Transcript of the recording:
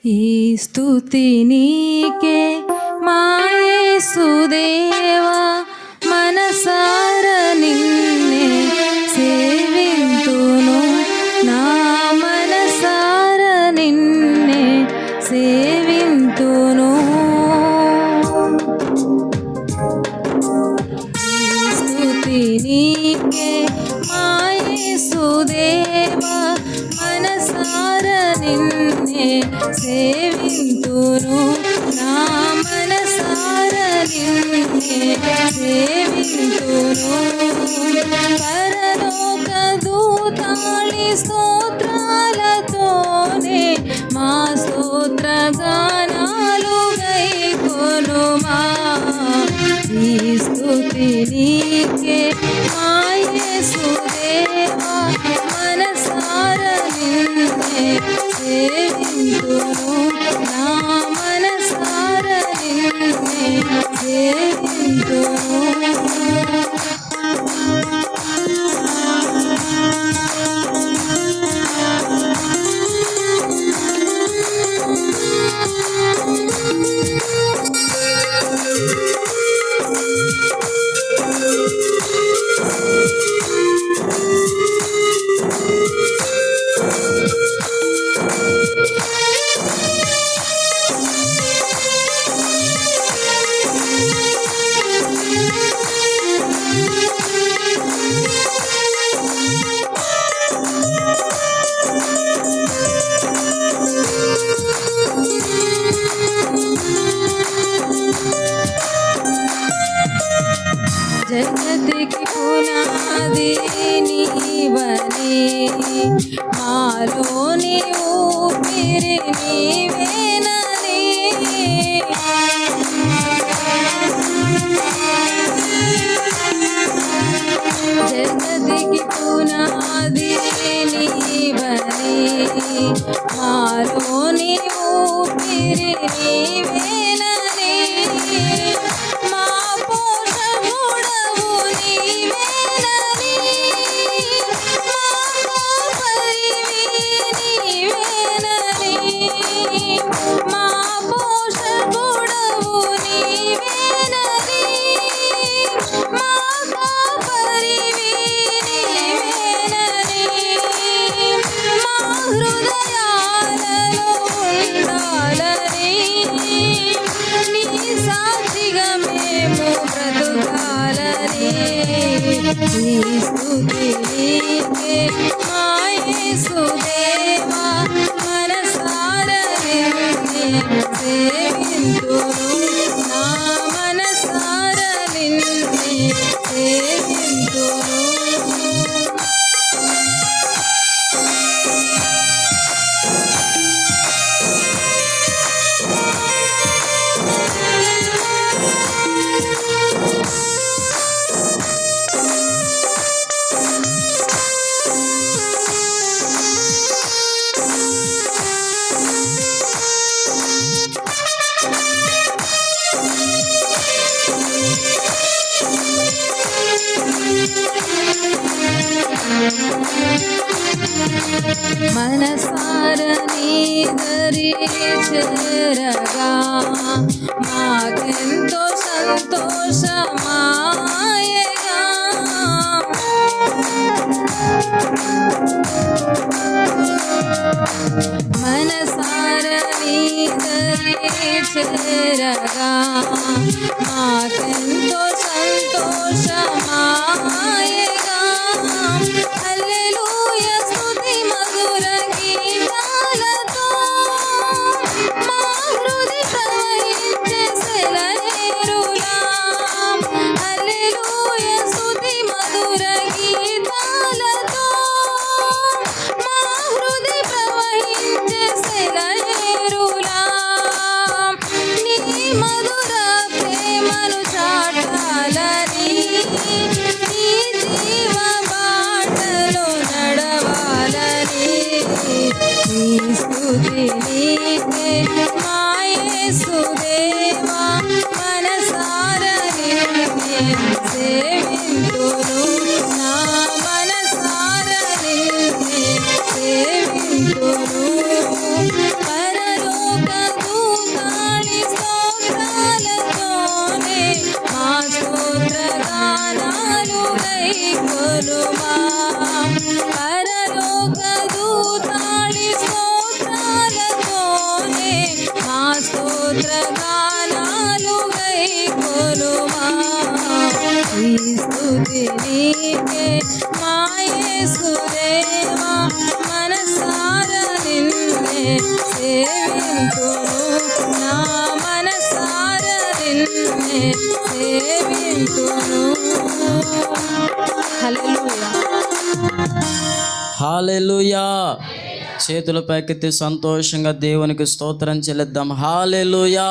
ఈ స్తుతి నీకే మా యేసుదేవా, మనసార నిన్నే సేవింతును, నా మనసార నిన్నే సేవింతును. ఈ స్తుతి నీకే మా యేసుదేవా, మనసార నిన్నే సేవింతును, నా మనసార నిన్నే సేవింతును. పరలోక దూతాళి స్తోత్రాలతోనే మా స్తోత్ర గానాలు గైకొనుమా. ఈ స్తుతి నీకే మా యేసుదేవా, మనసార నిన్నే సేవింతును, నా మనసార నిన్నే సేవింతును. జగతికి పునాది నీవనే, మాలోని ఊపిరి నీవేనని. జగతికి పునాది నీవనే, మాలోని ఊపిరి నీవేనని. మా పోషకుడవు నీవేనని, మా కాపరివి నీవేనని. మా పోషకుడవు నీవేనని, మా కాపరివి నీవేనని. మా హృదయాలలో ఉండాలని, నీ సాక్షిగా మేము బ్రతుకాలని. ఈ స్తుతి నీకే మా యేసుదేవా, మనసార నిన్నే సేవింతును, నా మనసార నిన్నే సేవింతును. మనసార నీ దరి చేరగా మాకెంతో సంతోషమాయగా. మనసార నీ దరి చేరగా మాకెంతో సంతోషమాయగా. హల్లెలూయా స్తుతి మధుర గీతాలతో మా హృది ప్రవహించే సెలయేరులా. హల్లెలూయా స్తుతి మధుర గీతాలతో కొలుమా పరలోక దూతాళి స్తోత్రాలతోనే మా స్తోత్ర గానాలు గైకొనుమా ఈ స్తుతి నీకే మా యేసుదేవా మనసారా నిన్నే సేవింతును నా మనసారా నిన్నే సేవింతును హల్లెలూయా హల్లెలూయా. చేతుల పైకెత్తి సంతోషంగా దేవునికి స్తోత్రం చెల్లిద్దాం. హల్లెలూయా.